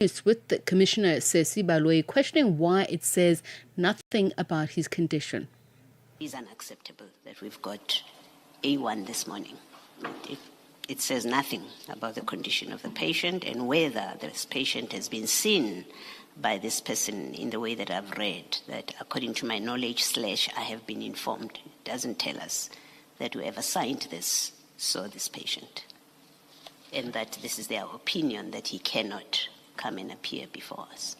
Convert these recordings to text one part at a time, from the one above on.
with the Commissioner Sesi Baloyi, questioning why it says nothing about his condition. It's unacceptable that we've got A1 this morning. It says nothing about the condition of the patient and whether this patient has been seen by this person in the way that I've read, that according to my knowledge / I have been informed. It doesn't tell us that whoever signed this saw this patient and that this is their opinion that he cannot come and appear before us.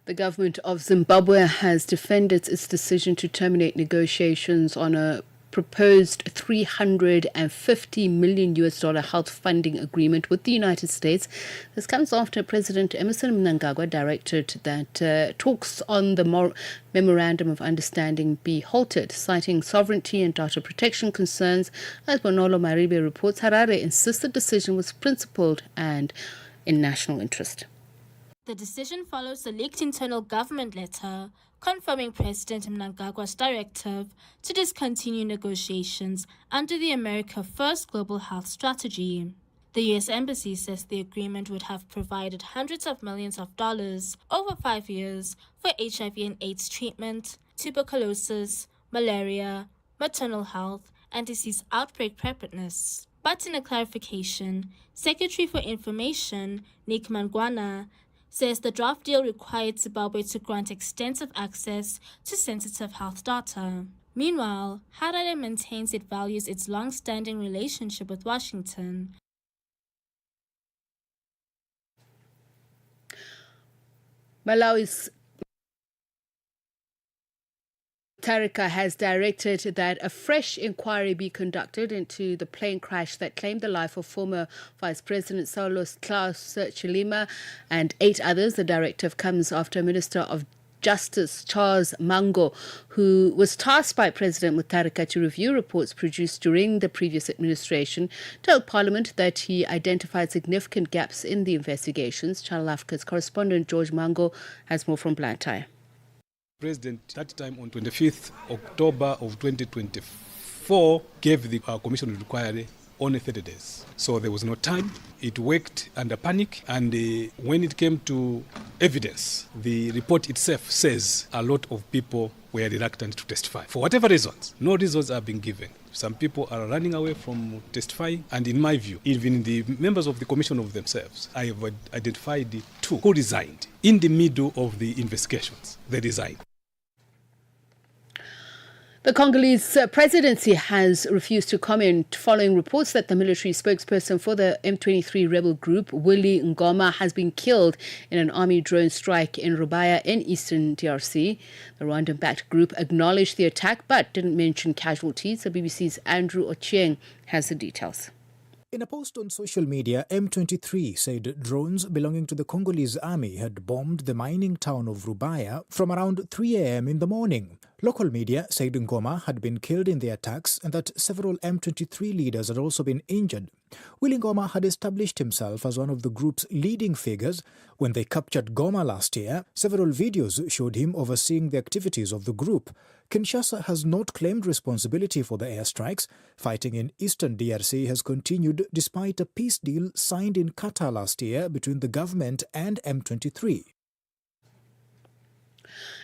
The government of Zimbabwe has defended its decision to terminate negotiations on a proposed $350 million health funding agreement with the United States. This comes after President Emmerson Mnangagwa directed that talks on the Memorandum of Understanding be halted, citing sovereignty and data protection concerns. As Bonolo Maribe reports, Harare insists the decision was principled and in national interest. The decision follows the leaked internal government letter confirming President Mnangagwa's directive to discontinue negotiations under the America First Global Health Strategy. The U.S. Embassy says the agreement would have provided hundreds of millions of dollars over 5 years for HIV and AIDS treatment, tuberculosis, malaria, maternal health, and disease outbreak preparedness. But in a clarification, Secretary for Information Nick Mangwana says the draft deal required Zimbabwe to grant extensive access to sensitive health data. Meanwhile, Harare maintains it values its long-standing relationship with Washington. Malawi's Tarika has directed that a fresh inquiry be conducted into the plane crash that claimed the life of former Vice President Saulos Klaus Chilima and 8 others. The directive comes after Minister of Justice Charles Mango, who was tasked by President Mutharika to review reports produced during the previous administration, told Parliament that he identified significant gaps in the investigations. Channel Africa's correspondent George Mango has more from Blantyre. President that time on 25th October of 2024 gave the commission inquiry only 30 days. So there was no time. It worked under panic, and when it came to evidence, the report itself says a lot of people were reluctant to testify. For whatever reasons, no reasons are being given. Some people are running away from testifying, and in my view, even the members of the commission of themselves, I have identified the 2 who resigned in the middle of the investigations. They resigned. The Congolese presidency has refused to comment following reports that the military spokesperson for the M23 rebel group, Willy Ngoma, has been killed in an army drone strike in Rubaya in eastern DRC. The Rwandan-backed group acknowledged the attack but didn't mention casualties. The BBC's Andrew Ochieng has the details. In a post on social media, M23 said drones belonging to the Congolese army had bombed the mining town of Rubaya from around 3 a.m. in the morning. Local media said Ngoma had been killed in the attacks and that several M23 leaders had also been injured. Willy Ngoma had established himself as one of the group's leading figures. When they captured Goma last year, several videos showed him overseeing the activities of the group. Kinshasa has not claimed responsibility for the airstrikes. Fighting in eastern DRC has continued despite a peace deal signed in Qatar last year between the government and M23.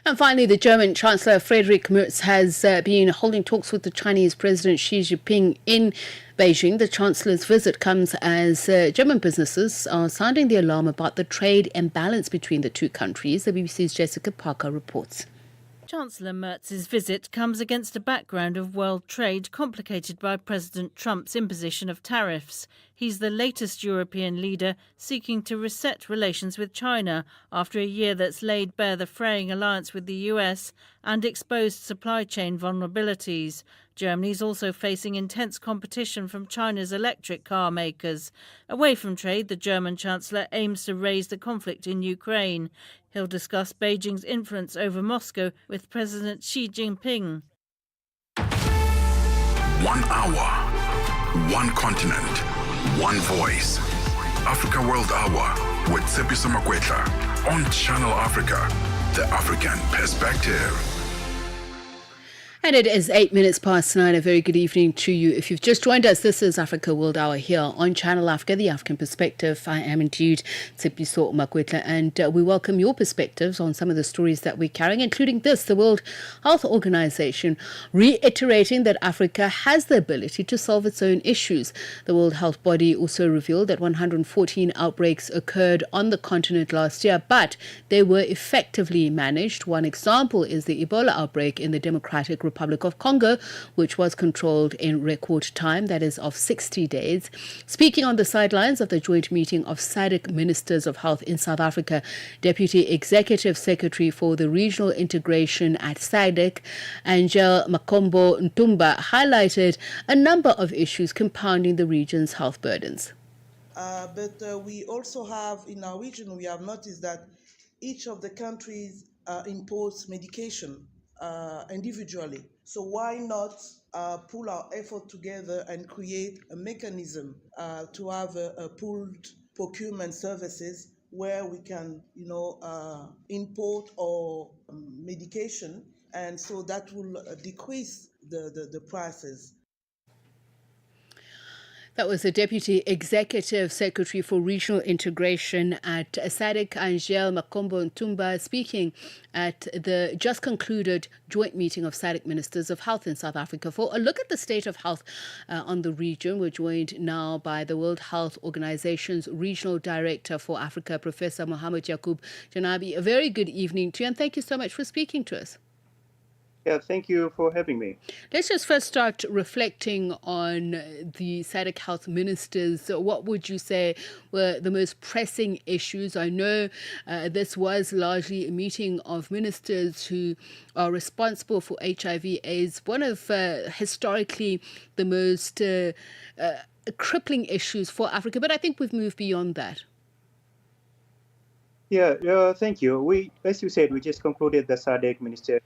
And finally, the German Chancellor Friedrich Merz has been holding talks with the Chinese President Xi Jinping in Beijing. The Chancellor's visit comes as German businesses are sounding the alarm about the trade imbalance between the 2 countries. The BBC's Jessica Parker reports. Chancellor Merz's visit comes against a background of world trade complicated by President Trump's imposition of tariffs. He's the latest European leader seeking to reset relations with China after a year that's laid bare the fraying alliance with the US and exposed supply chain vulnerabilities. Germany's also facing intense competition from China's electric car makers. Away from trade, the German Chancellor aims to raise the conflict in Ukraine. He'll discuss Beijing's influence over Moscow with President Xi Jinping. 1 hour, 1 continent, 1 voice. Africa World Hour with Tsepiso Makwetla on Channel Africa, the African perspective. And it is 9:08. A very good evening to you. If you've just joined us, this is Africa World Hour here on Channel Africa, the African Perspective. I am indeed Tsepiso Makwetla, and we welcome your perspectives on some of the stories that we're carrying, including this, the World Health Organization reiterating that Africa has the ability to solve its own issues. The World Health Body also revealed that 114 outbreaks occurred on the continent last year, but they were effectively managed. One example is the Ebola outbreak in the Democratic Republic of Congo, which was controlled in record time, that is of 60 days. Speaking on the sidelines of the joint meeting of SADC Ministers of Health in South Africa, Deputy Executive Secretary for the Regional Integration at SADC, Angel Makombo Ntumba, highlighted a number of issues compounding the region's health burdens. But we also have, in our region, we have noticed that each of the countries imports medication individually. So why not pull our effort together and create a mechanism to have a pooled procurement services where we can, import our medication, and so that will decrease the prices. That was the Deputy Executive Secretary for Regional Integration at SADC, Angel Makombo Ntumba, speaking at the just concluded joint meeting of SADC Ministers of Health in South Africa. For a look at the state of health on the region, we're joined now by the World Health Organization's Regional Director for Africa, Professor Mohammed Yaqub Janabi. A very good evening to you, and thank you so much for speaking to us. Yeah, thank you for having me. Let's just first start reflecting on the SADC health ministers. What would you say were the most pressing issues? I know this was largely a meeting of ministers who are responsible for HIV/AIDS, one of historically the most crippling issues for Africa, but I think we've moved beyond that. Yeah, thank you. As you said, we just concluded the SADC minister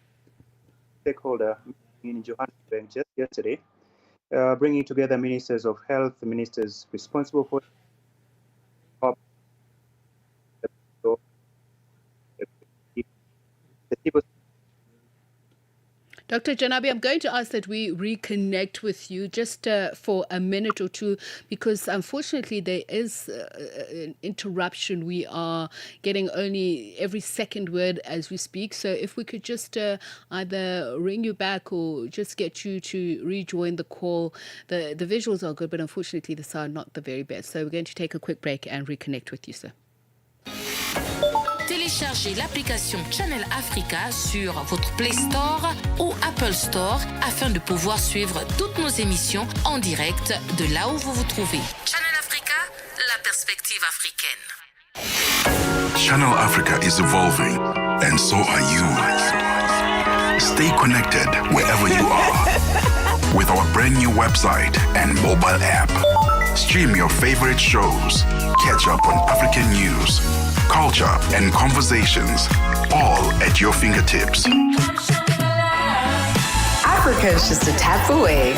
stakeholder meeting in Johannesburg just yesterday, bringing together ministers of health, the ministers responsible for Dr. Janabi, I'm going to ask that we reconnect with you just for a minute or two, because unfortunately there is an interruption. We are getting only every second word as we speak. So if we could just either ring you back or just get you to rejoin the call. The visuals are good, but unfortunately the sound not the very best. So we're going to take a quick break and reconnect with you, sir. Téléchargez l'application Channel Africa sur votre Play Store ou Apple Store afin de pouvoir suivre toutes nos émissions en direct de là où vous vous trouvez. Channel Africa, la perspective africaine. Channel Africa is evolving, and so are you. Stay connected wherever you are with our brand new website and mobile app. Stream your favorite shows, catch up on African news, culture, and conversations, all at your fingertips. Africa is just a tap away.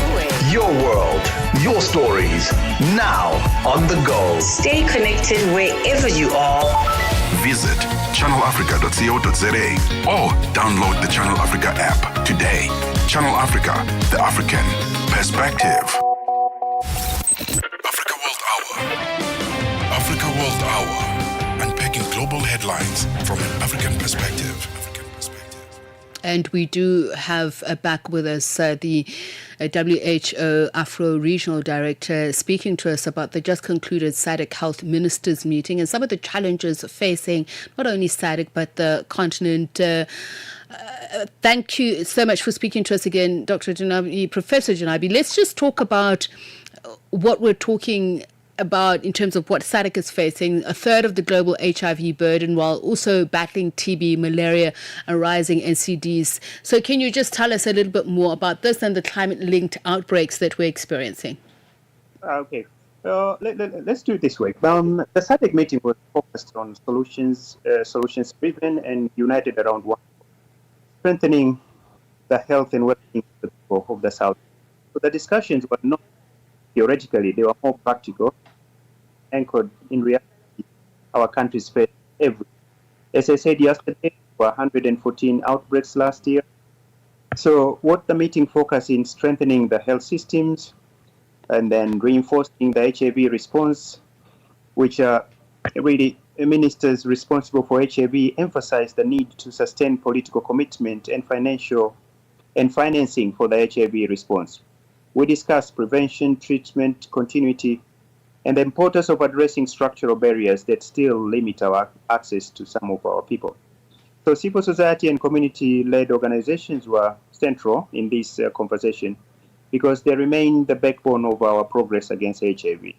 Your world, your stories, now on the go. Stay connected wherever you are. Visit channelafrica.co.za or download the Channel Africa app today. Channel Africa, the African perspective. Africa World Hour. Africa World Hour. Unpacking global headlines from an African perspective. And we do have back with us the WHO Afro Regional Director speaking to us about the just concluded SADC Health Ministers meeting and some of the challenges facing not only SADC but the continent. Thank you so much for speaking to us again, Dr. Janabi, Professor Janabi. Let's just talk about what we're talking about in terms of what SADC is facing, a third of the global HIV burden while also battling TB, malaria and rising NCDs. So can you just tell us a little bit more about this and the climate-linked outbreaks that we're experiencing? Okay. Let's do it this way. The SADC meeting was focused on solutions driven and united around one, strengthening the health and well-being of the people of the South. So the discussions were not theoretically, they were more practical, anchored in reality. Our countries face every. As I said yesterday, there were 114 outbreaks last year. So what the meeting focused in strengthening the health systems and then reinforcing the HIV response, which are really ministers responsible for HIV emphasized the need to sustain political commitment and financing for the HIV response. We discussed prevention, treatment, continuity, and the importance of addressing structural barriers that still limit our access to some of our people. So civil society and community-led organizations were central in this conversation because they remain the backbone of our progress against HIV.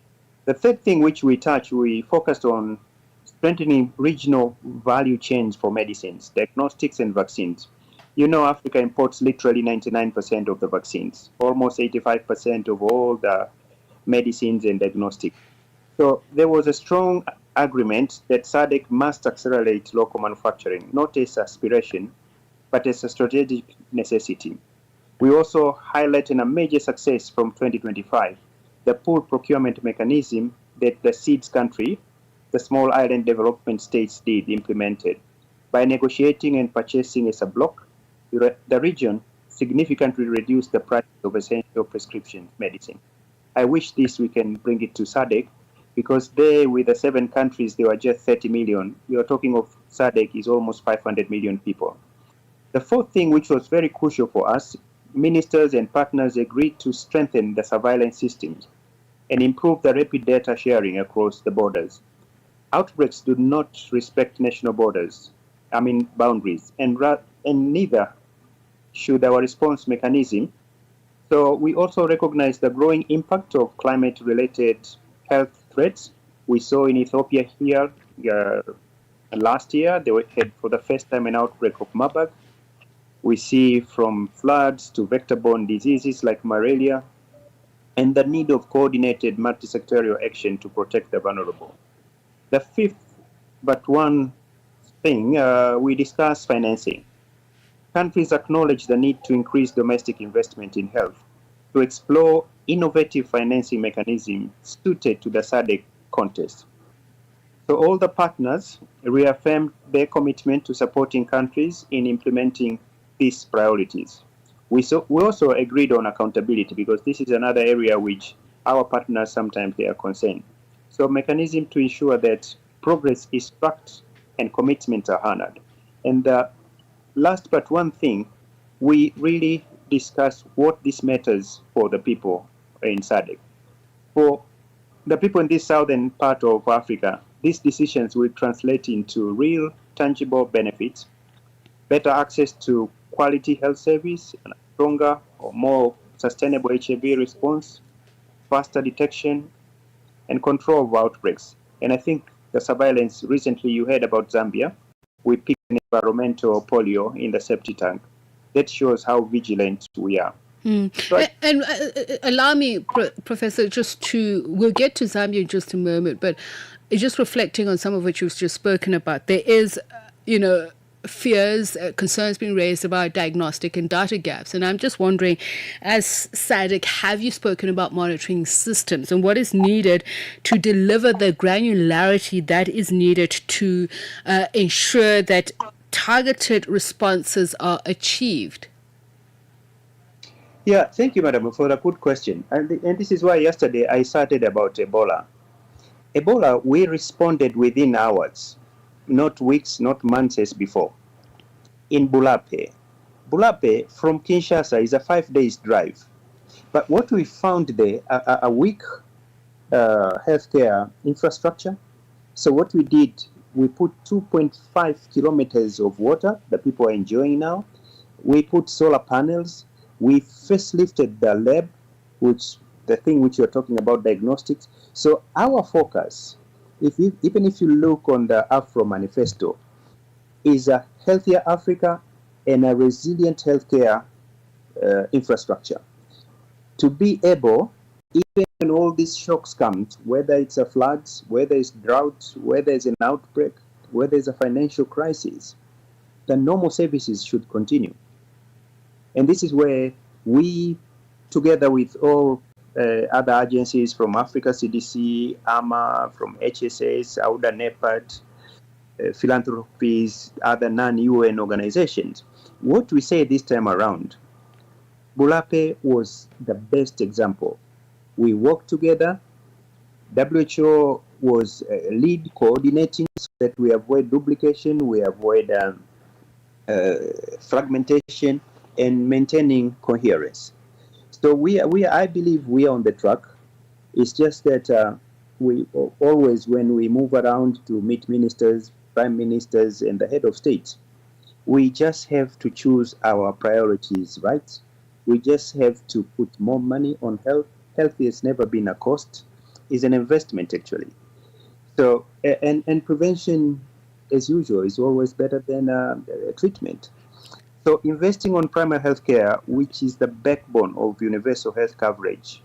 The third thing which we focused on strengthening regional value chains for medicines, diagnostics, and vaccines. You know, Africa imports literally 99% of the vaccines, almost 85% of all the medicines and diagnostics. So there was a strong agreement that SADC must accelerate local manufacturing, not as aspiration, but as a strategic necessity. We also highlighted a major success from 2025, the pooled procurement mechanism that the SEEDS country, the small island development states, implemented. By negotiating and purchasing as a bloc, the region significantly reduced the price of essential prescription medicine. I wish we can bring it to SADC, because they, with the 7 countries, they were just 30 million. We are talking of SADC is almost 500 million people. The fourth thing, which was very crucial for us, ministers and partners agreed to strengthen the surveillance systems and improve the rapid data sharing across the borders. Outbreaks do not respect national boundaries, and neither should our response mechanism. So we also recognize the growing impact of climate-related health threats. We saw in Ethiopia here last year, they had for the first time an outbreak of Marburg. We see from floods to vector-borne diseases like malaria, and the need of coordinated multi-sectorial action to protect the vulnerable. The fifth, but one thing, we discussed financing. Countries acknowledge the need to increase domestic investment in health, to explore innovative financing mechanisms suited to the SADC context. So all the partners reaffirmed their commitment to supporting countries in implementing these priorities. We also agreed on accountability, because this is another area which our partners sometimes they are concerned. So mechanism to ensure that progress is tracked and commitments are honored. And last but one thing, we really discussed what this matters for the people in SADC. For the people in this southern part of Africa, these decisions will translate into real, tangible benefits, better access to quality health service, and a stronger or more sustainable HIV response, faster detection, and control of outbreaks. And I think the surveillance, recently you heard about Zambia, we picked an environmental polio in the septic tank. That shows how vigilant we are. So allow me, Professor, we'll get to Zambia in just a moment, but just reflecting on some of what you've just spoken about, there is, fears, concerns being raised about diagnostic and data gaps. And I'm just wondering, as SADC, have you spoken about monitoring systems and what is needed to deliver the granularity that is needed to ensure that targeted responses are achieved? Yeah, thank you, Madam, for a good question. And this is why yesterday I started about Ebola. Ebola, we responded within hours, not weeks, not months as before. In Bulape from Kinshasa is a 5 days drive. But what we found there, a weak healthcare infrastructure. So what we did, we put 2.5 kilometers of water that people are enjoying now. We put solar panels. We facelifted the lab, the thing which you're talking about, diagnostics. So our focus, even if you look on the Afro Manifesto, is a healthier Africa and a resilient healthcare infrastructure. To be able, even when all these shocks come, whether it's a floods, whether it's drought, whether it's an outbreak, whether it's a financial crisis, the normal services should continue. And this is where we, together with all other agencies from Africa CDC, AMA, from HSS, AUDA, NEPAD, philanthropies, other non-UN organizations, what we say this time around Bulape was the best example. We worked together. WHO was lead coordinating so that we avoid duplication, we avoid fragmentation, and maintaining coherence. So I believe we are on the track. It's just that we always, when we move around to meet ministers, prime ministers, and the head of state, we just have to choose our priorities, right? We just have to put more money on health. Health has never been a cost; it's an investment actually. So and prevention, as usual, is always better than treatment. So investing on primary health care, which is the backbone of universal health coverage,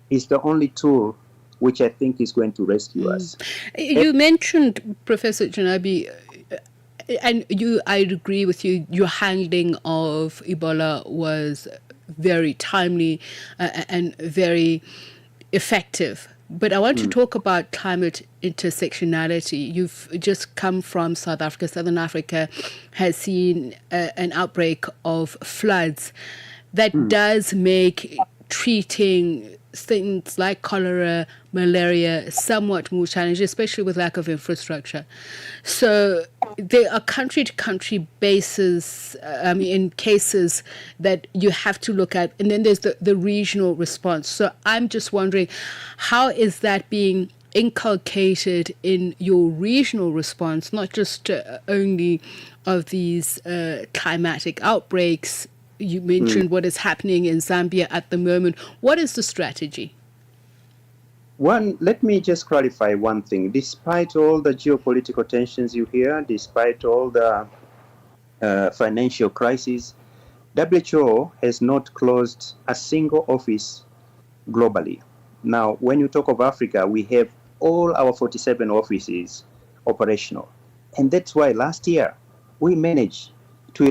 is the only tool which I think is going to rescue us. You mentioned, Professor Janabi, and I agree with you, your handling of Ebola was very timely and very effective. But I want to talk about climate intersectionality. You've just come from South Africa. Southern Africa has seen an outbreak of floods that does make treating things like cholera, malaria somewhat more challenging, especially with lack of infrastructure. So there are country-to-country bases, in cases that you have to look at, and then there's the regional response. So I'm just wondering, how is that being inculcated in your regional response, not just only of these climatic outbreaks? You mentioned what is happening in Zambia at the moment. What is the strategy? Let me just clarify one thing. Despite all the geopolitical tensions you hear, despite all the financial crises, WHO has not closed a single office globally. Now, when you talk of Africa, we have all our 47 offices operational. And that's why last year we managed to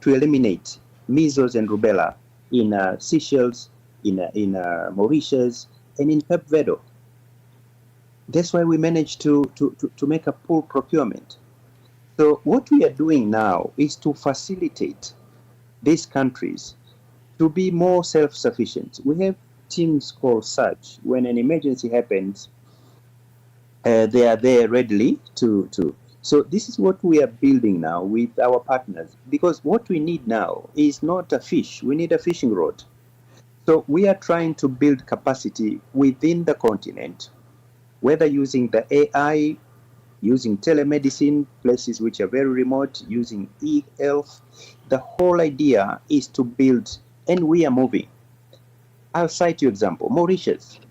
eliminate measles and rubella in Seychelles, in Mauritius, and in Cape Verde. That's why we managed to make a pool procurement. So what we are doing now is to facilitate these countries to be more self-sufficient. We have teams called SURGE. When an emergency happens, they are there readily to. So this is what we are building now with our partners, because what we need now is not a fish, we need a fishing rod. So we are trying to build capacity within the continent, whether using the AI, using telemedicine, places which are very remote, using e-health. The whole idea is to build, and we are moving. I'll cite you example, Mauritius.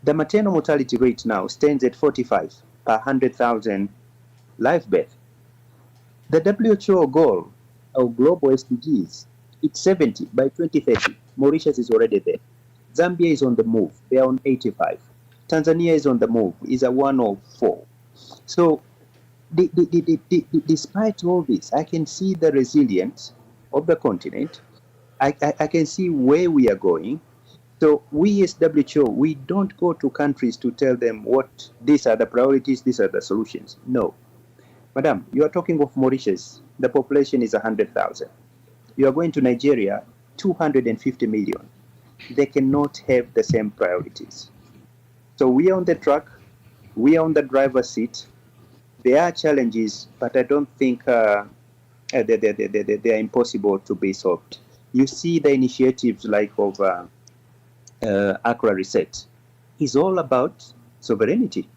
The maternal mortality rate now stands at 45 per 100,000 live birth. The WHO goal of global SDGs, it's 70 by 2030. Mauritius is already there. Zambia is on the move. They are on 85. Tanzania is on the move. Is a 104. So despite all this, I can see the resilience of the continent. I can see where we are going. So we as WHO, we don't go to countries to tell them what these are the priorities, these are the solutions. No. Madam, you are talking of Mauritius. The population is 100,000. You are going to Nigeria, 250 million. They cannot have the same priorities. So we are on the track. We are on the driver's seat. There are challenges, but I don't think they are impossible to be solved. You see the initiatives like of Accra Reset is all about sovereignty.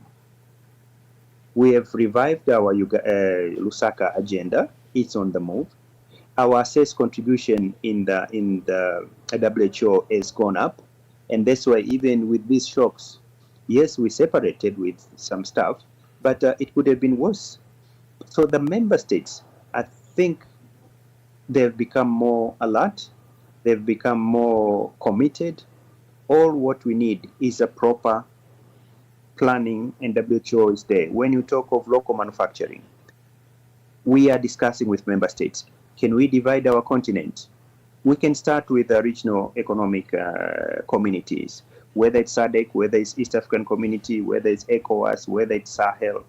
We have revived our Lusaka agenda. It's on the move. Our assessed contribution in the WHO has gone up, and that's why even with these shocks, yes, we separated with some stuff, but it could have been worse. So the member states, I think, they've become more alert. They've become more committed. All what we need is a proper planning, and WHO is there. When you talk of local manufacturing, we are discussing with member states. Can we divide our continent? We can start with the regional economic communities, whether it's SADC, whether it's East African Community, whether it's ECOWAS, whether it's Sahel,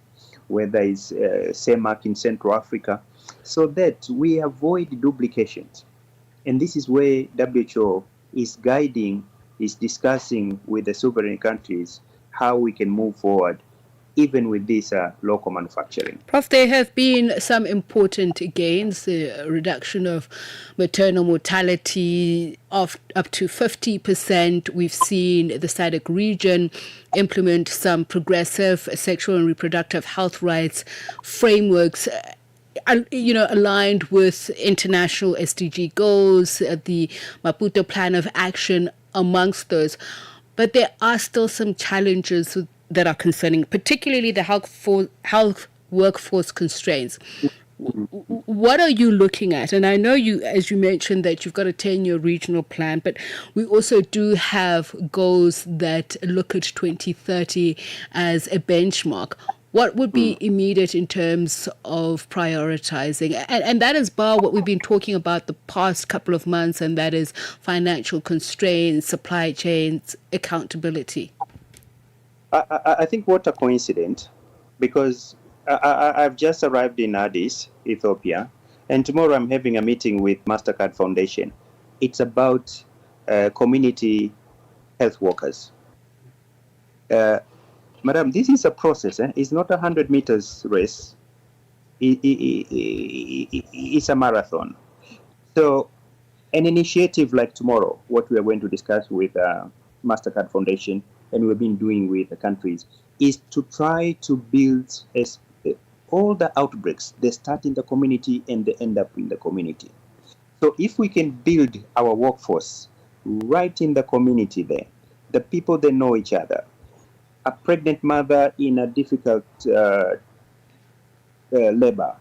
whether it's CEMAC in Central Africa, so that we avoid duplications. And this is where WHO is guiding, is discussing with the sovereign countries how we can move forward, even with this local manufacturing. Prof, there have been some important gains, the reduction of maternal mortality of up to 50%. We've seen the SADC region implement some progressive sexual and reproductive health rights frameworks, aligned with international SDG goals, the Maputo Plan of Action amongst those. But there are still some challenges that are concerning, particularly the health workforce constraints. What are you looking at? And I know you, as you mentioned, that you've got a 10-year regional plan, but we also do have goals that look at 2030 as a benchmark. What would be immediate in terms of prioritizing? And that is bar what we've been talking about the past couple of months, and that is financial constraints, supply chains, accountability. I think what a coincidence, because I've just arrived in Addis, Ethiopia, and tomorrow I'm having a meeting with MasterCard Foundation. It's about community health workers. Madam, this is a process. It's not a 100 meters race. It's a marathon. So an initiative like tomorrow, what we are going to discuss with MasterCard Foundation, and we've been doing with the countries, is to try to build all the outbreaks. They start in the community and they end up in the community. So if we can build our workforce right in the community there, the people, they know each other. A pregnant mother in a difficult labor,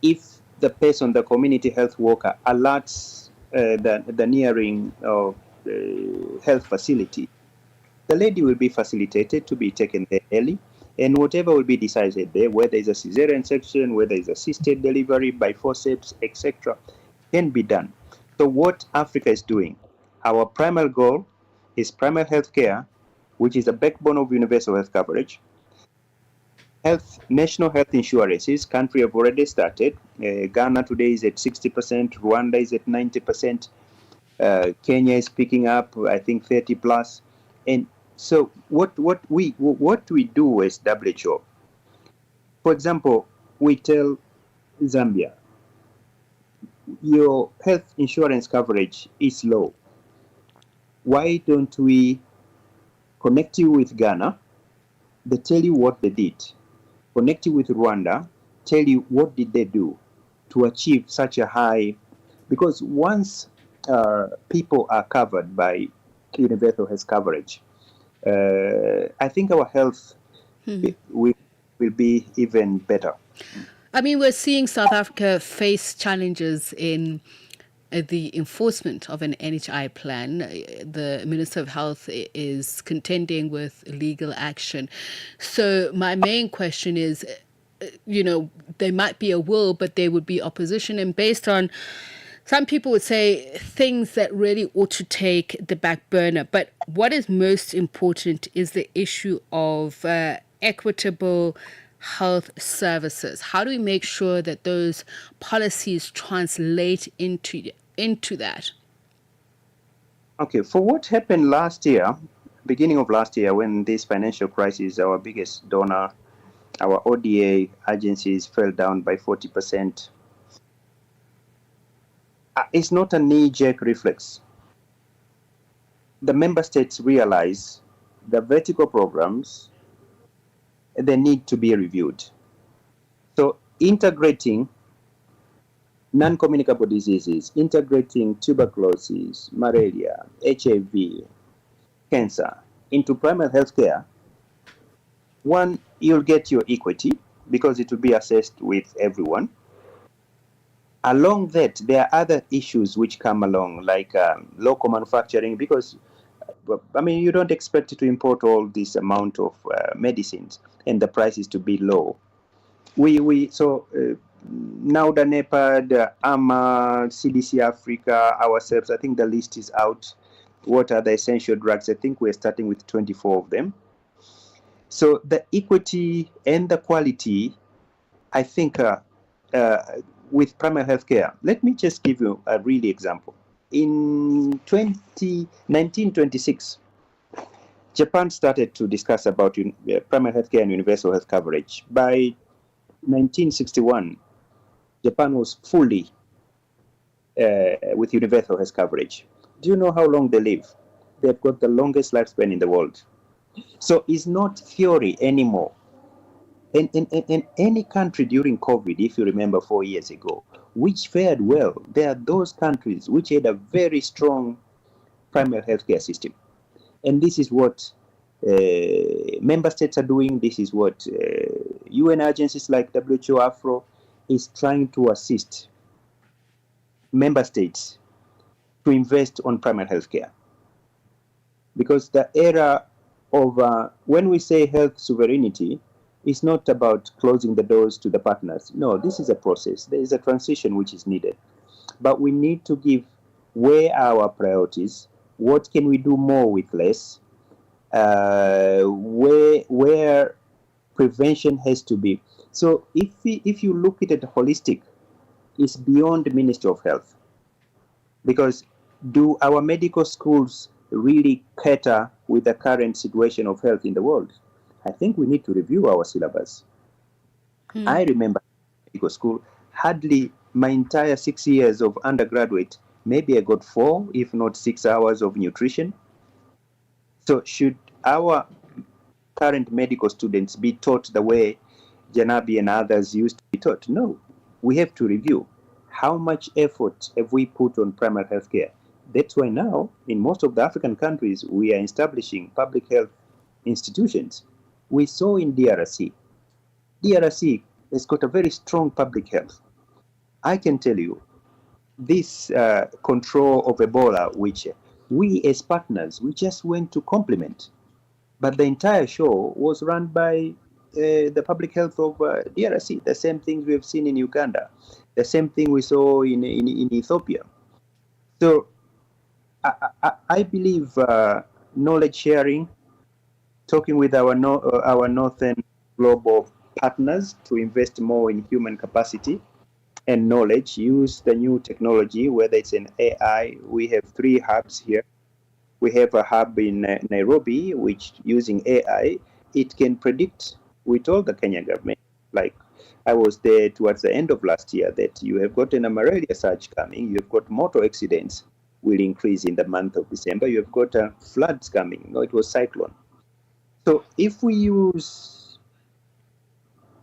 if the person, the community health worker, alerts the nearing of health facility, the lady will be facilitated to be taken there early, and whatever will be decided there, whether it's a cesarean section, whether it's assisted delivery by forceps, etc., can be done. So what Africa is doing, our primary goal is primary health care, which is the backbone of universal health coverage. National health insurances, country have already started. Ghana today is at 60%, Rwanda is at 90%, Kenya is picking up, I think 30 plus. And so what we do as WHO, for example, we tell Zambia, your health insurance coverage is low. Why don't we connect you with Ghana? They tell you what they did. Connect you with Rwanda, tell you what did they do to achieve such a high, because once people are covered by universal health coverage, I think our health will be even better. I mean, we're seeing South Africa face challenges in the enforcement of an NHI plan. The Minister of Health is contending with legal action. So my main question is, there might be a will, but there would be opposition. And based on, some people would say, things that really ought to take the back burner. But what is most important is the issue of equitable health services. How do we make sure that those policies translate into that? Okay, for what happened last year, beginning of last year, when this financial crisis, our biggest donor, our ODA agencies fell down by 40%. It's not a knee-jerk reflex. The member states realize the vertical programs, they need to be reviewed. So integrating non-communicable diseases, integrating tuberculosis, malaria, HIV, cancer into primary health care, one, you'll get your equity because it will be assessed with everyone. Along that, there are other issues which come along, like local manufacturing, because you don't expect to import all this amount of medicines and the prices to be low. NAUDA, NEPAD, AMA, CDC Africa, ourselves, I think the list is out. What are the essential drugs? I think we're starting with 24 of them. So the equity and the quality, I think with primary health care. Let me just give you a really example. In 1926, Japan started to discuss about primary health care and universal health coverage. By 1961, Japan was fully with universal health coverage. Do you know how long they live? They've got the longest lifespan in the world. So it's not theory anymore. In any country during COVID, if you remember 4 years ago, which fared well, there are those countries which had a very strong primary healthcare system. And this is what member states are doing. This is what UN agencies like WHO, Afro is trying to assist member states to invest on primary healthcare. Because the era of, when we say health sovereignty, it's not about closing the doors to the partners. No, this is a process. There is a transition which is needed. But we need to give where our priorities, what can we do more with less, where prevention has to be. So if you look at it holistic, it's beyond the Ministry of Health. Because do our medical schools really cater with the current situation of health in the world? I think we need to review our syllabus. I remember medical school, hardly my entire 6 years of undergraduate, maybe I got 4, if not 6 hours of nutrition. So should our current medical students be taught the way Janabi and others used to be taught? No, we have to review. How much effort have we put on primary health care? That's why now, in most of the African countries, we are establishing public health institutions. We saw in DRC. DRC has got a very strong public health. I can tell you, this control of Ebola, which we as partners, we just went to complement. But the entire show was run by the public health of DRC. The same things we have seen in Uganda. The same thing we saw in Ethiopia. So I believe knowledge sharing, talking with our northern global partners to invest more in human capacity and knowledge, use the new technology, whether it's an AI. We have 3 hubs here. We have a hub in Nairobi, which using AI, it can predict. We told the Kenyan government, like I was there towards the end of last year, that you have got a malaria surge coming, you've got motor accidents will increase in the month of December, you have got floods coming. No, it was cyclone. So if we use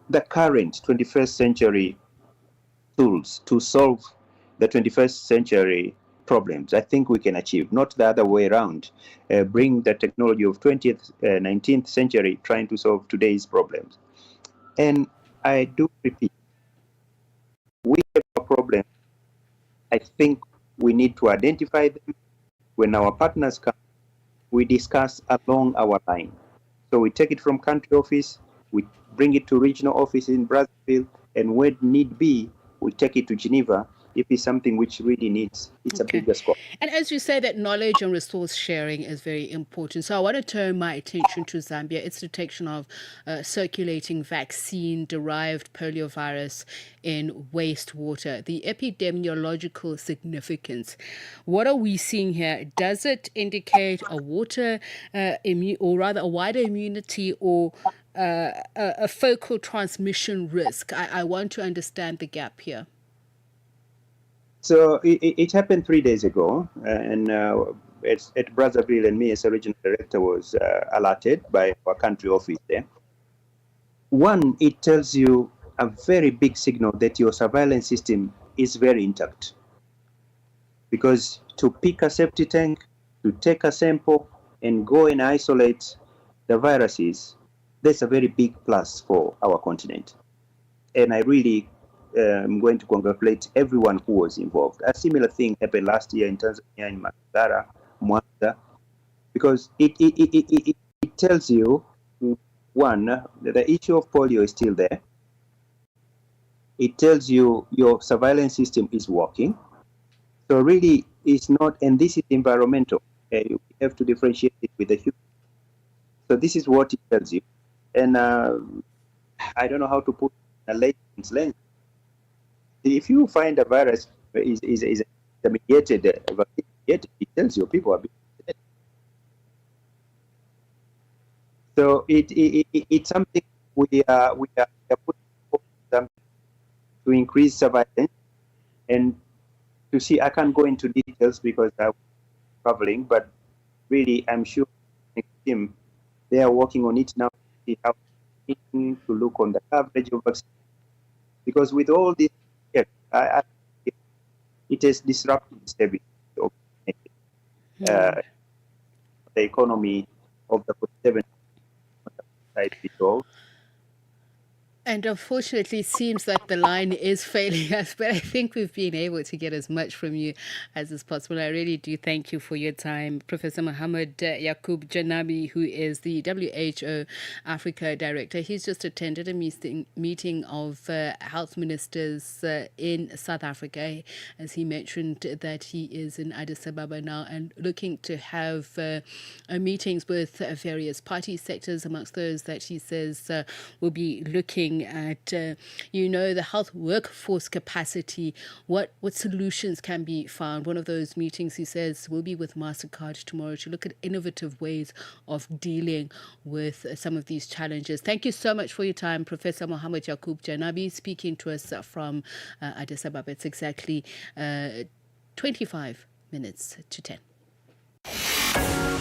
the current 21st century tools to solve the 21st century problems, I think we can achieve, not the other way around. Bring the technology of 20th, 19th century trying to solve today's problems. And I do repeat, we have a problem. I think we need to identify them. When our partners come, we discuss along our line. So we take it from country office, we bring it to regional office in Brazzaville, and when need be, we take it to Geneva if it's something which really needs, it's a bigger scope. And as you say, that knowledge and resource sharing is very important. So I want to turn my attention to Zambia, its detection of circulating vaccine-derived poliovirus in wastewater, the epidemiological significance. What are we seeing here? Does it indicate a water, or rather a wider immunity, or a focal transmission risk? I want to understand the gap here. So it happened 3 days ago, and at Brazzaville, and me as a regional director was alerted by our country office there. One, it tells you a very big signal that your surveillance system is very intact. Because to pick a septic tank, to take a sample, and go and isolate the viruses, that's a very big plus for our continent. And I really I'm going to congratulate everyone who was involved. A similar thing happened last year in Tanzania, in Mwanza, because it tells you, one, that the issue of polio is still there. It tells you your surveillance system is working. So really, it's not, and this is environmental. You have to differentiate it with the human. So this is what it tells you. And I don't know how to put a layman's lens. if you find a virus is mediated, it tells you people are being dead. So it's something we are putting forward to increase surveillance and to see. I can't go into details because I'm traveling, but really, I'm sure team they are working on it now to see how to look on the coverage of vaccine. Because with all this, it has disrupted the stability of the economy of the 47 society. And unfortunately, it seems like the line is failing us, but I think we've been able to get as much from you as is possible. I really do thank you for your time. Professor Mohammed Yaqub Janabi, who is the WHO Africa Director, he's just attended a meeting of health ministers in South Africa. As he mentioned that he is in Addis Ababa now and looking to have meetings with various party sectors, amongst those that he says will be looking at the health workforce capacity, what solutions can be found. One of those meetings, he says, will be with MasterCard tomorrow to look at innovative ways of dealing with some of these challenges. Thank you so much for your time, Professor Mohammed Yaqub Janabi, speaking to us from Addis Ababa. It's exactly 25 minutes to 10.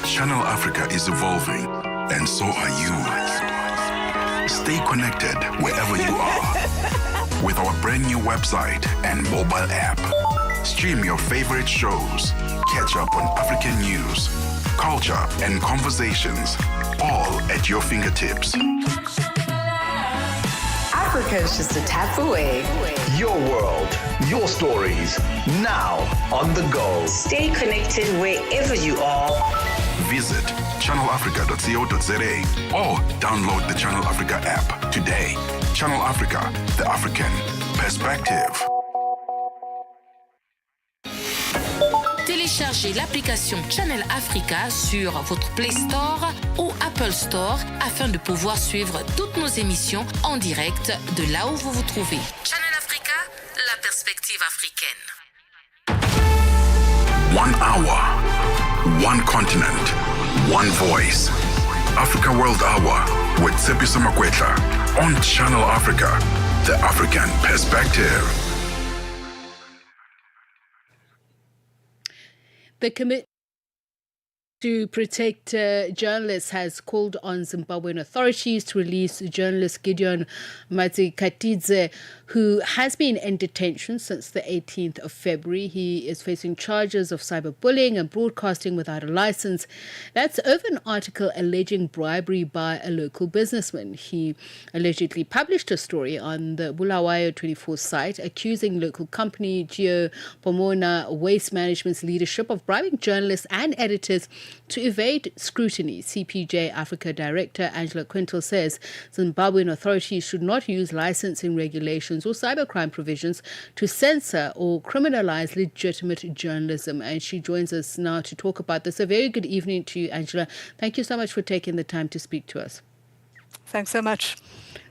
Channel Africa is evolving, and so are you. Stay connected wherever you are with our brand new website and mobile app. Stream your favorite shows, catch up on African news, culture, and conversations, all at your fingertips. Africa is just a tap away. Your world, your stories, now on the go. Stay connected wherever you are. Visit channelafrica.co.za or download the Channel Africa app today. Channel Africa, the African perspective. Téléchargez l'application Channel Africa sur votre Play Store ou Apple Store afin de pouvoir suivre toutes nos émissions en direct de là où vous vous trouvez. Channel Africa, la perspective africaine. 1 hour, one continent, one voice. AfricaWorldHour with Tsepiso Makwetla on Channel Africa, the African perspective. The Committee to Protect Journalists has called on Zimbabwean authorities to release journalist Gideon Mazikatidze, who has been in detention since the 18th of February. He is facing charges of cyberbullying and broadcasting without a license. That's over an article alleging bribery by a local businessman. He allegedly published a story on the Bulawayo 24 site accusing local company Geo Pomona Waste Management's leadership of bribing journalists and editors to evade scrutiny. CPJ Africa Director Angela Quintal says Zimbabwean authorities should not use licensing regulations or cybercrime provisions to censor or criminalize legitimate journalism. And she joins us now to talk about this. A very good evening to you, Angela. Thank you so much for taking the time to speak to us. Thanks so much.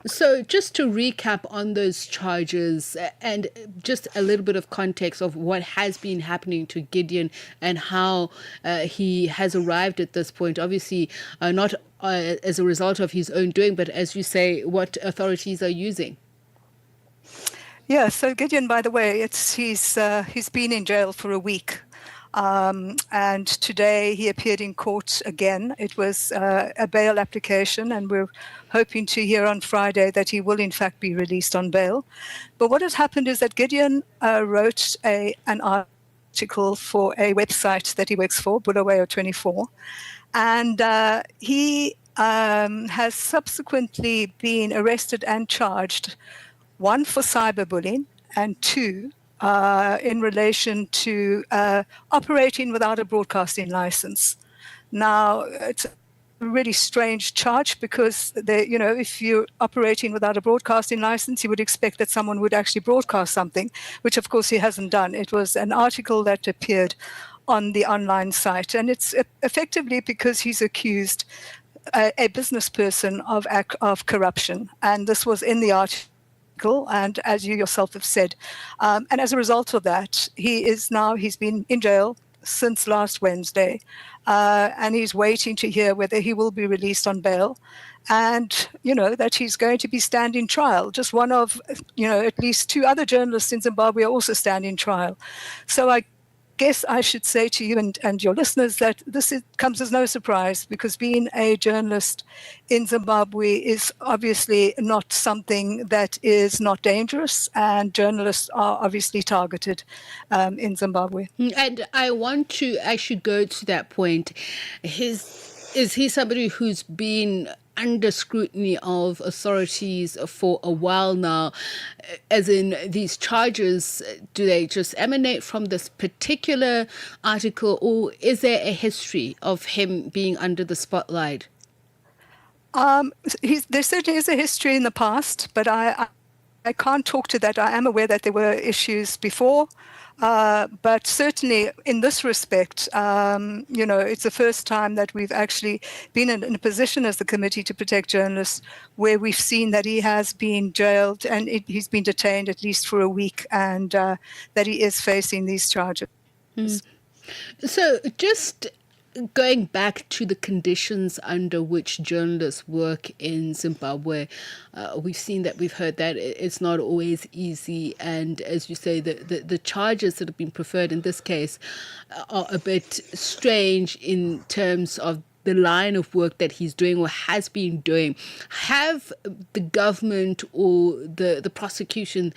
So just to recap on those charges and just a little bit of context of what has been happening to Gideon and how he has arrived at this point, obviously not as a result of his own doing, but as you say, what authorities are using. Yeah, so Gideon, by the way, he's been in jail for a week. And today he appeared in court again. It was a bail application, and we're hoping to hear on Friday that he will in fact be released on bail. But what has happened is that Gideon wrote an article for a website that he works for, Bulawayo 24, and he has subsequently been arrested and charged, one for cyberbullying and two in relation to operating without a broadcasting license. Now, it's a really strange charge because, if you're operating without a broadcasting license, you would expect that someone would actually broadcast something, which of course he hasn't done. It was an article that appeared on the online site, and it's effectively because he's accused a business person of corruption. And this was in the article article, and as you yourself have said. And as a result of that, he's been in jail since last Wednesday, and he's waiting to hear whether he will be released on bail, and that he's going to be standing trial. Just one of at least two other journalists in Zimbabwe are also standing trial. So I guess I should say to you and your listeners that comes as no surprise, because being a journalist in Zimbabwe is obviously not something that is not dangerous, and journalists are obviously targeted in Zimbabwe. And I want to actually go to that point. Is he somebody who's been under scrutiny of authorities for a while now? As in, these charges, do they just emanate from this particular article, or is there a history of him being under the spotlight? There certainly is a history in the past, but I can't talk to that. I am aware that there were issues before. But certainly in this respect, it's the first time that we've actually been in a position as the Committee to Protect Journalists where we've seen that he has been jailed and he's been detained at least for a week, and that he is facing these charges. So just going back to the conditions under which journalists work in Zimbabwe, we've heard that it's not always easy, and as you say, the charges that have been preferred in this case are a bit strange in terms of the line of work that he's doing or has been doing. Have the government or the prosecution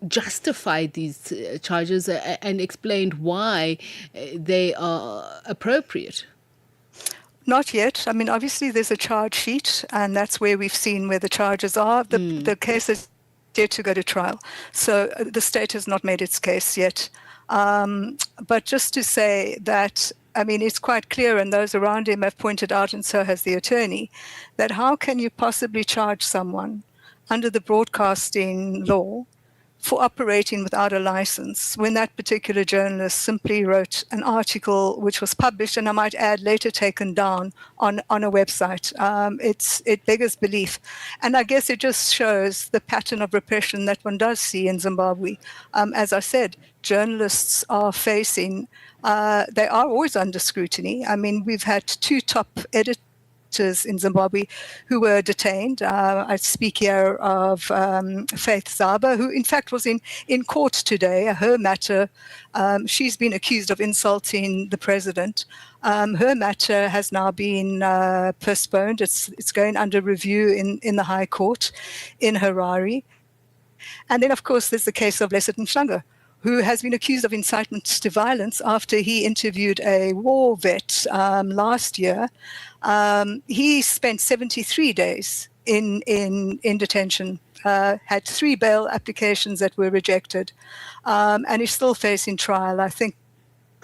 justified these charges and explained why they are appropriate? Not yet. I mean, obviously there's a charge sheet, and that's where we've seen where the charges are. The case is yet to go to trial. So the state has not made its case yet. But just to say that, I mean, it's quite clear, and those around him have pointed out, and so has the attorney, that how can you possibly charge someone under the broadcasting law for operating without a license when that particular journalist simply wrote an article which was published, and I might add later taken down on a website. It beggars belief. And I guess it just shows the pattern of repression that one does see in Zimbabwe. As I said, journalists are facing, they are always under scrutiny. I mean, we've had two top editors in Zimbabwe who were detained. I speak here of Faith Zaba, who in fact was in court today. Her matter, she's been accused of insulting the president. Her matter has now been postponed. It's going under review in the High Court in Harare. And then, of course, there's the case of Blessed Mhlanga, who has been accused of incitement to violence after he interviewed a war vet last year. He spent 73 days in detention, had 3 bail applications that were rejected, and he's still facing trial. I think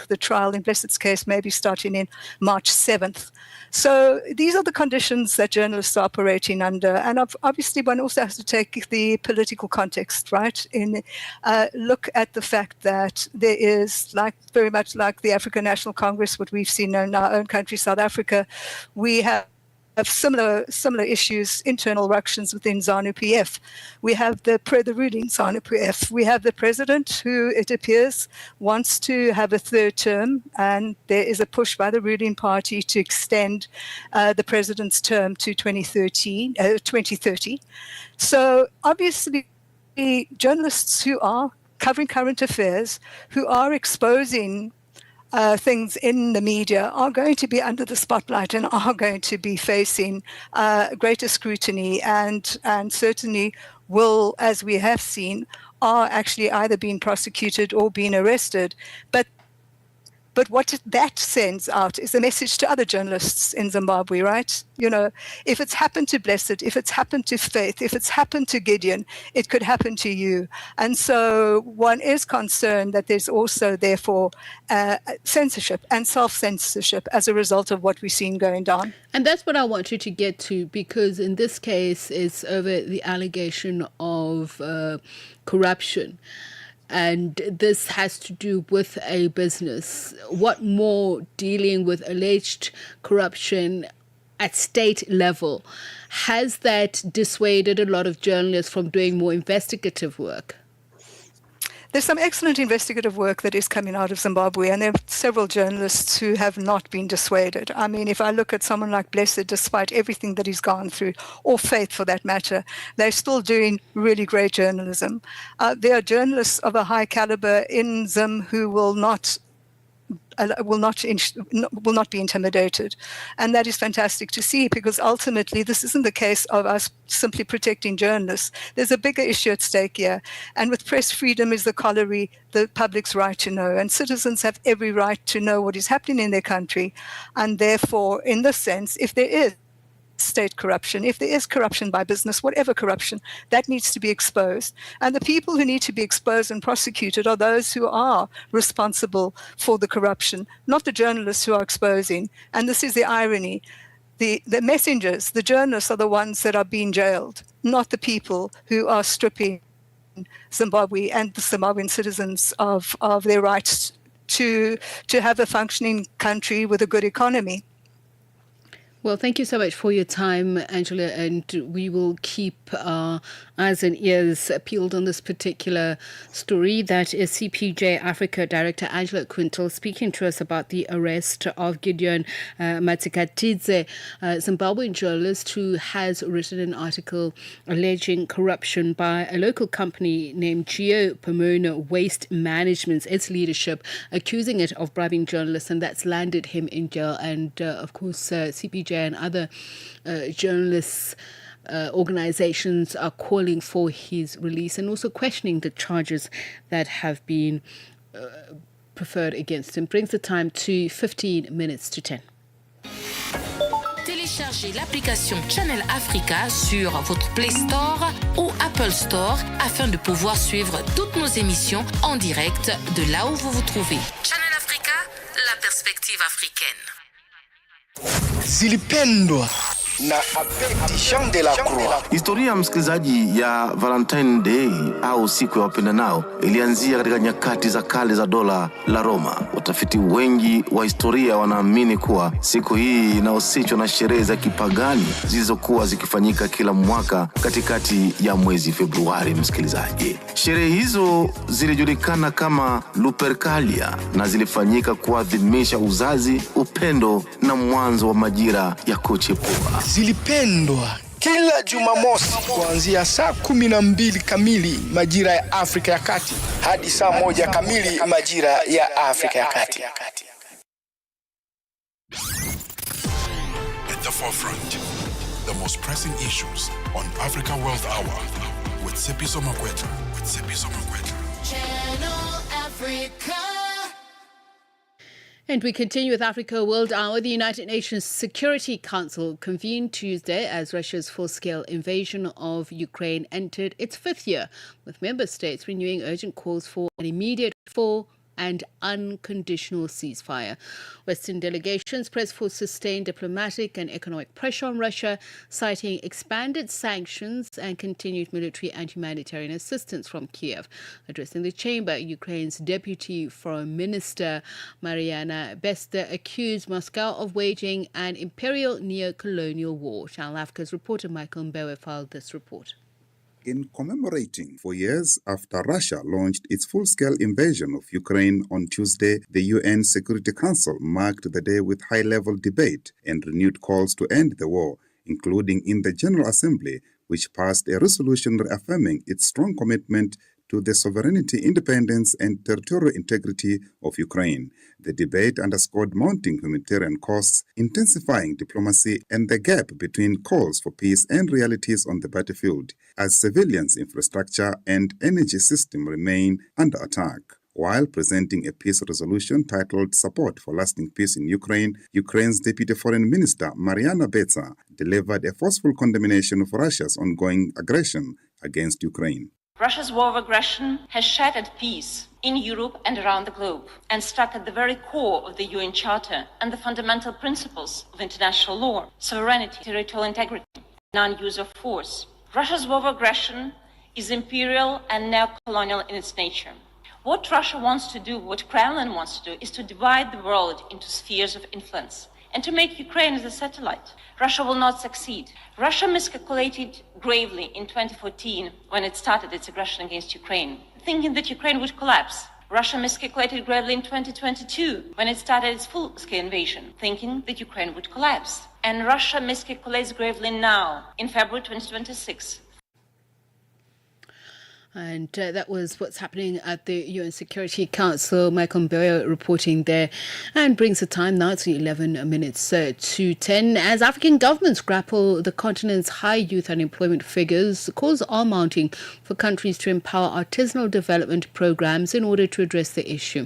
the trial in Blessed's case may be starting in March 7th. So these are the conditions that journalists are operating under. And obviously one also has to take the political context, right? Look at the fact that there is, very much like the African National Congress, what we've seen in our own country, South Africa, we have similar issues, internal ructions within ZANU-PF. We have the ruling ZANU-PF. We have the president who, it appears, wants to have a third term, and there is a push by the ruling party to extend the president's term to 2030. So obviously, journalists who are covering current affairs, who are exposing things in the media, are going to be under the spotlight and are going to be facing greater scrutiny, and certainly will, as we have seen, are actually either being prosecuted or being arrested. But what that sends out is a message to other journalists in Zimbabwe, right? If it's happened to Blessed, if it's happened to Faith, if it's happened to Gideon, it could happen to you. And so one is concerned that there's also, therefore, censorship and self-censorship as a result of what we've seen going down. And that's what I want you to get to, because in this case, it's over the allegation of corruption. And this has to do with a business. What more dealing with alleged corruption at state level. Has that dissuaded a lot of journalists from doing more investigative work? There's some excellent investigative work that is coming out of Zimbabwe, and there are several journalists who have not been dissuaded. I mean, if I look at someone like Blessed, despite everything that he's gone through, or Faith for that matter, they're still doing really great journalism. There are journalists of a high caliber in Zim who will not be intimidated. And that is fantastic to see, because ultimately this isn't the case of us simply protecting journalists. There's a bigger issue at stake here. And with press freedom is the corollary, the public's right to know. And citizens have every right to know what is happening in their country. And therefore, in this sense, if there is state corruption, if there is corruption by business, whatever corruption, that needs to be exposed. And the people who need to be exposed and prosecuted are those who are responsible for the corruption, not the journalists who are exposing. And this is the irony. The messengers, the journalists are the ones that are being jailed, not the people who are stripping Zimbabwe and the Zimbabwean citizens of their rights to have a functioning country with a good economy. Well, thank you so much for your time, Angela, and we will keep our eyes and ears peeled on this particular story. That is CPJ Africa Director Angela Quintal speaking to us about the arrest of Gideon Matsikatidze, a Zimbabwean journalist who has written an article alleging corruption by a local company named Geo Pomona Waste Management, its leadership, accusing it of bribing journalists, and that's landed him in jail. And of course, CPJ and other journalists organizations are calling for his release and also questioning the charges that have been preferred against him. Brings the time to 15 minutes to 10. Téléchargez l'application Channel Africa sur votre Play Store ou Apple Store afin de pouvoir suivre toutes nos émissions en direct de là où vous vous trouvez. Channel Africa, la perspective africaine. Zilipendwa na Abedi Jean de la Croix. Historia msikilizaji ya Valentine Day au siku ya wapendanao ilianzia katika nyakati za kale za dola la Roma. Watafiti wengi wa historia wanaamini kuwa siku hii inahusishwa na sherehe za kipagani zilizokuwa zikifanyika kila mwaka katikati ya mwezi Februari. Msikilizaji, sherehe hizo zilijulikana kama Lupercalia na zilifanyika kuadhimisha uzazi, upendo na mwanzo wa majira ya kuchipua. Zilipendwa kila Jumamosi kuanzia saa 12 kamili majira ya Afrika ya Kati hadi saa 1 kamili majira ya Afrika ya Kati. At the forefront, the most pressing issues on Africa World Hour with Tsepiso Makwetla. Channel Africa. And we continue with Africa World Hour. The United Nations Security Council convened Tuesday as Russia's full-scale invasion of Ukraine entered its 5th year, with member states renewing urgent calls for an immediate full and unconditional ceasefire. Western delegations pressed for sustained diplomatic and economic pressure on Russia, citing expanded sanctions and continued military and humanitarian assistance from Kiev. Addressing the chamber, Ukraine's Deputy Foreign Minister Mariana Besta accused Moscow of waging an imperial neo-colonial war. Channel Africa's reporter Michael Mbewe filed this report. In commemorating 4 years after Russia launched its full-scale invasion of Ukraine on Tuesday, the UN Security Council marked the day with high-level debate and renewed calls to end the war, including in the General Assembly, which passed a resolution reaffirming its strong commitment to the sovereignty, independence, and territorial integrity of Ukraine. The debate underscored mounting humanitarian costs, intensifying diplomacy, and the gap between calls for peace and realities on the battlefield, as civilians' infrastructure and energy system remain under attack. While presenting a peace resolution titled Support for Lasting Peace in Ukraine, Ukraine's Deputy Foreign Minister Mariana Besta delivered a forceful condemnation of Russia's ongoing aggression against Ukraine. Russia's war of aggression has shattered peace in Europe and around the globe and struck at the very core of the UN Charter and the fundamental principles of international law: sovereignty, territorial integrity, non-use of force. Russia's war of aggression is imperial and neo-colonial in its nature. What Russia wants to do, what Kremlin wants to do, is to divide the world into spheres of influence. and to make Ukraine as a satellite. Russia will not succeed. Russia miscalculated gravely in 2014 when it started its aggression against Ukraine, thinking that Ukraine would collapse. Russia miscalculated gravely in 2022 when it started its full-scale invasion, thinking that Ukraine would collapse. And Russia miscalculates gravely now, in February 2026. And that was what's happening at the UN Security Council. Michael Mboyo reporting there, and brings the time now to 11 minutes to 10. As African governments grapple the continent's high youth unemployment figures, calls are mounting for countries to empower artisanal development programs in order to address the issue.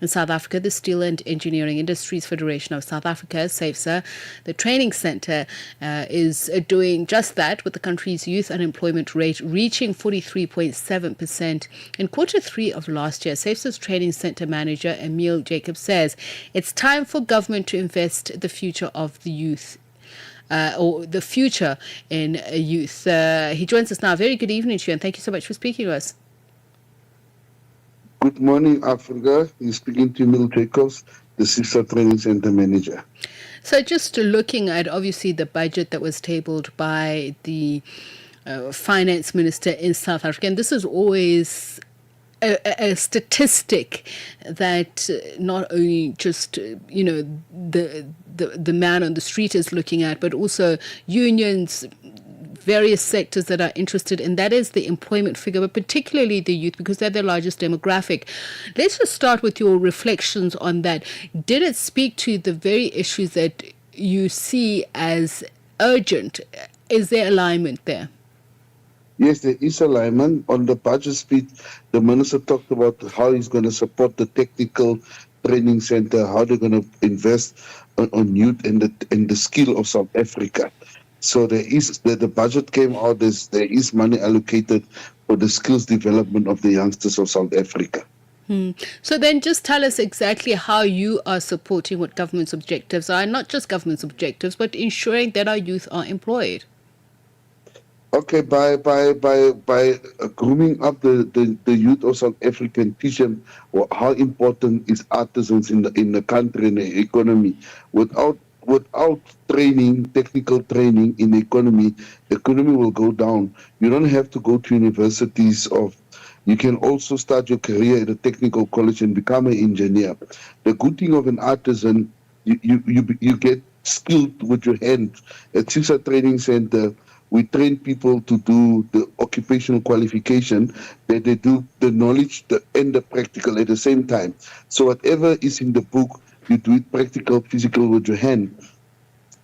In South Africa, the Steel and Engineering Industries Federation of South Africa, SAFSA, the training centre, is doing just that, with the country's youth unemployment rate reaching 43.7% in Q3 of last year. SAFSA's training centre manager, Emile Jacob, says it's time for government to invest the future of the youth. Or the future in youth. He joins us now. Very good evening to you, and thank you so much for speaking to us. Good morning, Africa. You're speaking to Emile Jacobs, the SAFSA Training Center Manager. So just looking at, obviously, the budget that was tabled by the finance minister in South Africa, and this is always a statistic that not only just, the man on the street is looking at, but also unions, various sectors that are interested in, that is the employment figure, but particularly the youth, because they're the largest demographic. Let's just start with your reflections on that. Did it speak to the very issues that you see as urgent? Is there alignment there? Yes, there is alignment. On the budget speech, the minister talked about how he's going to support the technical training center, how they're going to invest on youth and the skill of South Africa. So there is the budget came out. There is money allocated for the skills development of the youngsters of South Africa. So then just tell us exactly how you are supporting what government's objectives are, and not just government's objectives, but ensuring that our youth are employed. Okay, by grooming up the youth of South Africa and teach them how important is artisans in the country and the economy. Without training, technical training in the economy will go down. You don't have to go to universities. You can also start your career at a technical college and become an engineer. The good thing of an artisan, you get skilled with your hands. At SAFSA Training Center, we train people to do the occupational qualification, that they do the knowledge and the practical at the same time. So whatever is in the book, you do it practical, physical with your hand.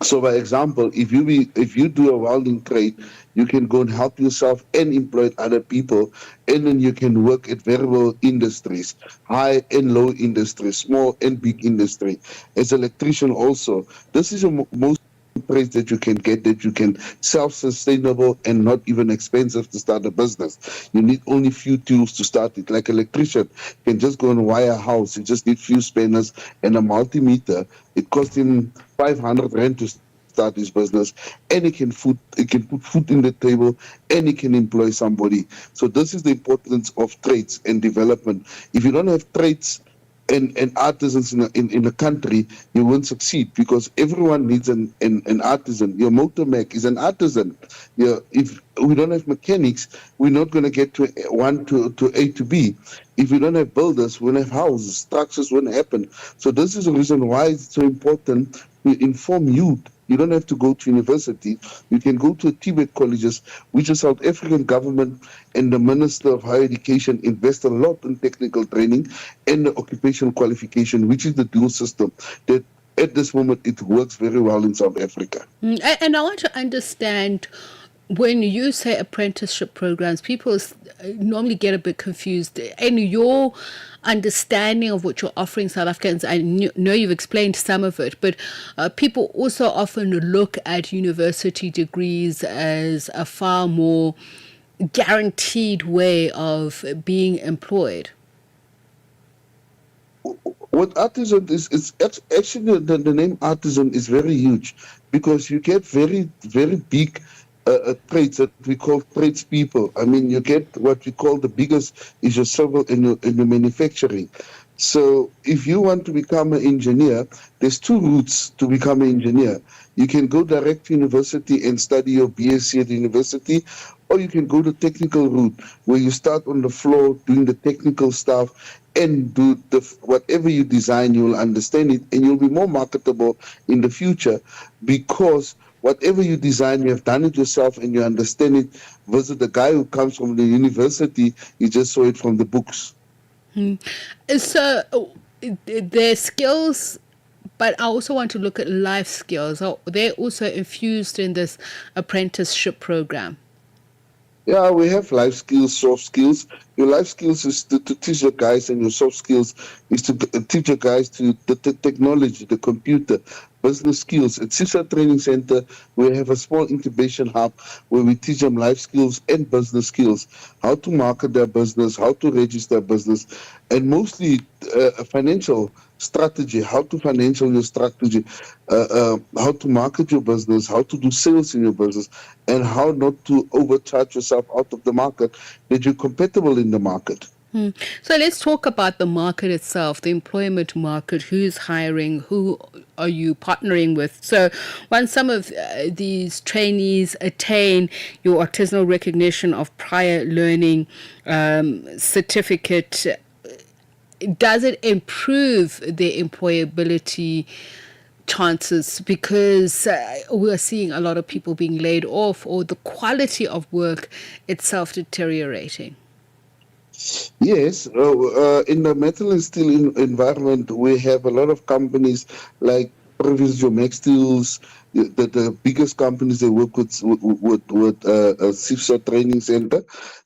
So, by example, if you do a welding trade, you can go and help yourself and employ other people, and then you can work at variable industries, high and low industry, small and big industry. As an electrician also, this is the most trades that you can get, that you can self-sustainable and not even expensive to start a business. You need only few tools to start it. Like electrician can just go and wire a house. You just need few spanners and a multimeter. It costs him 500 rand to start his business, and he can put food in the table, and he can employ somebody. So this is the importance of trades and development. If you don't have trades and artisans in the country, you won't succeed, because everyone needs an artisan. Your motor mech is an artisan. If we don't have mechanics, we're not going to get to A to B. If we don't have builders, we don't have houses, structures won't happen. So this is the reason why it's so important to inform youth. You don't have to go to university. You can go to Tibet colleges, which the South African government and the Minister of Higher Education invest a lot in technical training and the occupational qualification, which is the dual system that at this moment it works very well in South Africa. And I want to understand, when you say apprenticeship programs, people normally get a bit confused. And your understanding of what you're offering South Africans, I know you've explained some of it, but people also often look at university degrees as a far more guaranteed way of being employed. What artisan is actually the name artisan is very huge, because you get very, very big trades that we call tradespeople. I mean, you get what we call the biggest is your civil and your manufacturing. So if you want to become an engineer, there's two routes to become an engineer. You can go direct to university and study your BSc at university, or you can go the technical route where you start on the floor doing the technical stuff and do whatever you design, you'll understand it and you'll be more marketable in the future because whatever you design, you have done it yourself and you understand it versus the guy who comes from the university, you just saw it from the books. So their skills, but I also want to look at life skills. They're also infused in this apprenticeship program. Yeah, we have life skills, soft skills. Your life skills is to teach your guys, and your soft skills is to teach your guys to the technology, the computer, business skills. At CISA Training Center, we have a small incubation hub where we teach them life skills and business skills, how to market their business, how to register business, and mostly financial strategy, how to financial your strategy, how to market your business, how to do sales in your business, and how not to overcharge yourself out of the market, that you're compatible in the market. So let's talk about the market itself, the employment market. Who's hiring? Who are you partnering with? So once some of these trainees attain your artisanal recognition of prior learning certificate, does it improve their employability chances? Because we're seeing a lot of people being laid off, or the quality of work itself deteriorating. Yes, in the metal and steel environment, we have a lot of companies like Province Max Steels, the biggest companies they work with CIFSA Training Center.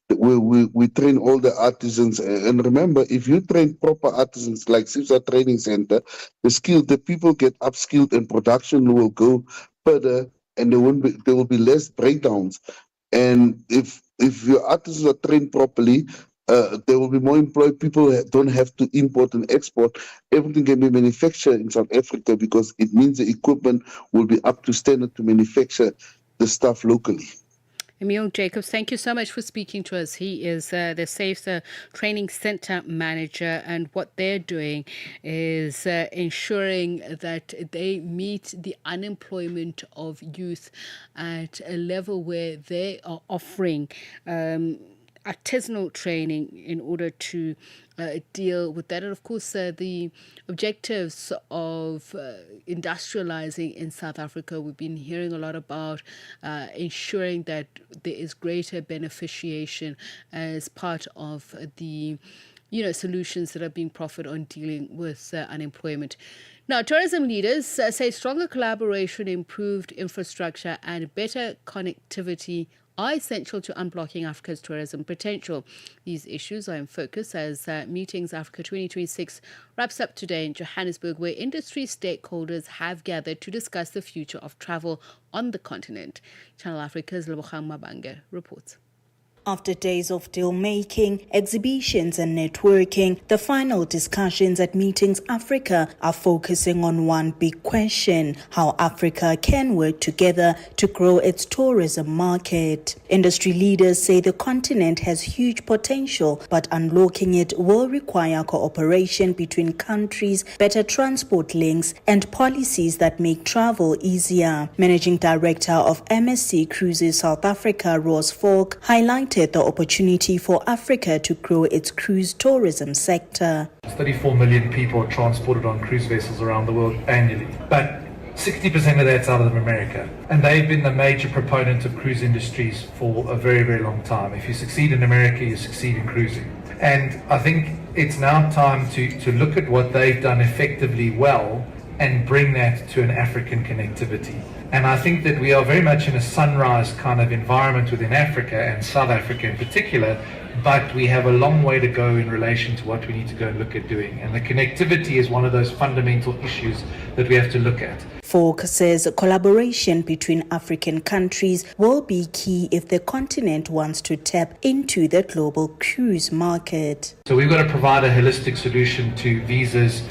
We train all the artisans, and remember, if you train proper artisans like CIFSA Training Center, the people get upskilled and production will go further, and there will be less breakdowns. And if your artisans are trained properly, there will be more employed. People don't have to import and export. Everything can be manufactured in South Africa because it means the equipment will be up to standard to manufacture the stuff locally. Emil Jacobs, thank you so much for speaking to us. He is the CIFSA Training Center Manager, and what they're doing is ensuring that they meet the unemployment of youth at a level where they are offering artisanal training in order to deal with that. And of course, the objectives of industrializing in South Africa, we've been hearing a lot about ensuring that there is greater beneficiation as part of the solutions that are being proffered on dealing with unemployment. Now, tourism leaders say stronger collaboration, improved infrastructure and better connectivity are essential to unblocking Africa's tourism potential. These issues are in focus as Meetings Africa 2026 wraps up today in Johannesburg, where industry stakeholders have gathered to discuss the future of travel on the continent. Channel Africa's Lebogang Mabange reports. After days of deal-making, exhibitions and networking, the final discussions at Meetings Africa are focusing on one big question: how Africa can work together to grow its tourism market. Industry leaders say the continent has huge potential, but unlocking it will require cooperation between countries, better transport links, and policies that make travel easier. Managing Director of MSC Cruises South Africa, Ross Falk, highlighted the opportunity for Africa to grow its cruise tourism sector. 34 million people are transported on cruise vessels around the world annually, but 60% of that's out of America. And they've been the major proponent of cruise industries for a very, very long time. If you succeed in America, you succeed in cruising. And I think it's now time to look at what they've done effectively well and bring that to an African connectivity. And I think that we are very much in a sunrise kind of environment within Africa, and South Africa in particular, but we have a long way to go in relation to what we need to go and look at doing. And the connectivity is one of those fundamental issues that we have to look at. Falk says collaboration between African countries will be key if the continent wants to tap into the global cruise market. So we've got to provide a holistic solution to visas,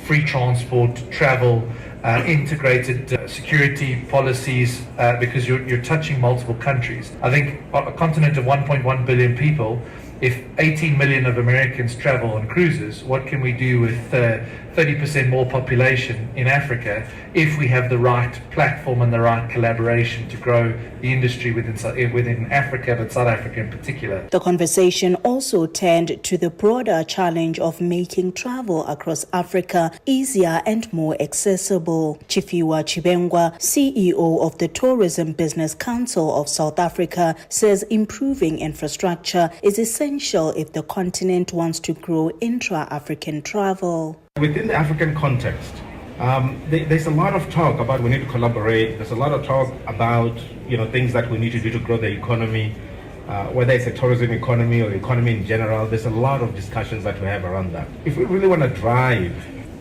free transport, travel, integrated security policies, because you're touching multiple countries. I think a continent of 1.1 billion people, if 18 million of Americans travel on cruises, what can we do with 30% more population in Africa if we have the right platform and the right collaboration to grow the industry within Africa, but South Africa in particular? The conversation also turned to the broader challenge of making travel across Africa easier and more accessible. Chifiwa Chibengwa, CEO of the Tourism Business Council of South Africa, says improving infrastructure is essential if the continent wants to grow intra-African travel. Within the African context, there's a lot of talk about we need to collaborate. There's a lot of talk about things that we need to do to grow the economy, whether it's a tourism economy or economy in general. There's a lot of discussions that we have around that. If we really want to drive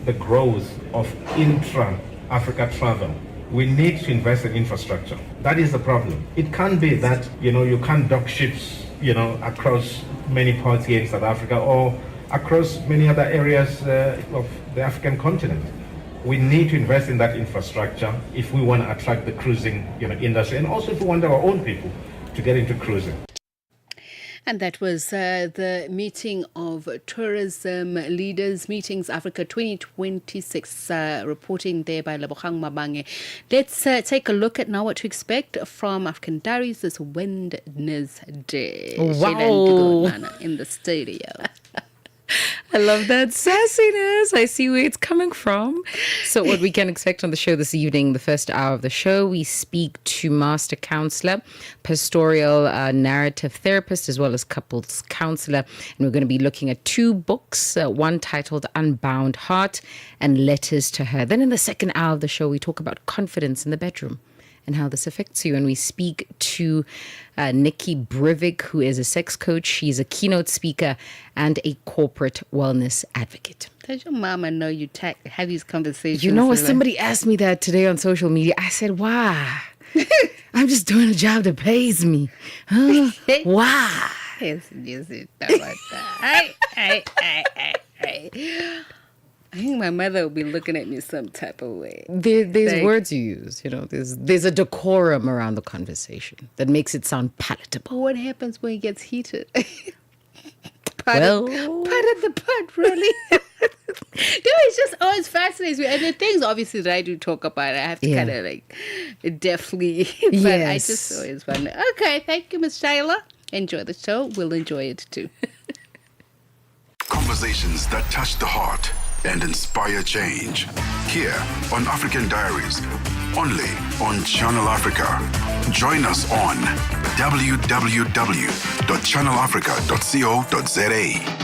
the growth of intra-Africa travel, we need to invest in infrastructure. That is the problem. It can't be that you can't dock ships across many parts here in South Africa or across many other areas of the African continent. We need to invest in that infrastructure if we want to attract the cruising industry, and also if we want our own people to get into cruising. And that was the meeting of tourism leaders, Meetings Africa 2026, reporting there by Lebogang Mabange. Let's take a look at now what to expect from African Diaries this Wednesday. Wow. In the studio. I love that sassiness. I see where it's coming from. So what we can expect on the show this evening, the first hour of the show, we speak to master counselor, pastoral narrative therapist, as well as couples counselor. And we're going to be looking at two books, one titled Unbound Heart and Letters to Her. Then in the second hour of the show, we talk about confidence in the bedroom and how this affects you. And we speak to Nikki Brivik, who is a sex coach. She's a keynote speaker and a corporate wellness advocate. Does your mama know you have these conversations? You know what? Somebody asked me that today on social media. I said, why? I'm just doing a job that pays me. Huh? Why? Yes, don't want that. I think my mother will be looking at me some type of way. There's words you use, there's a decorum around the conversation that makes it sound palatable. What happens when it gets heated? Part of the butt, really? No, it's just always fascinates me. And the things, obviously, that I do talk about, I have to kind of definitely, but I just always wonder. Okay, thank you, Miss Shayla. Enjoy the show. We'll enjoy it too. Conversations that touch the heart and inspire change. Here on African Diaries, only on Channel Africa. Join us on www.channelafrica.co.za.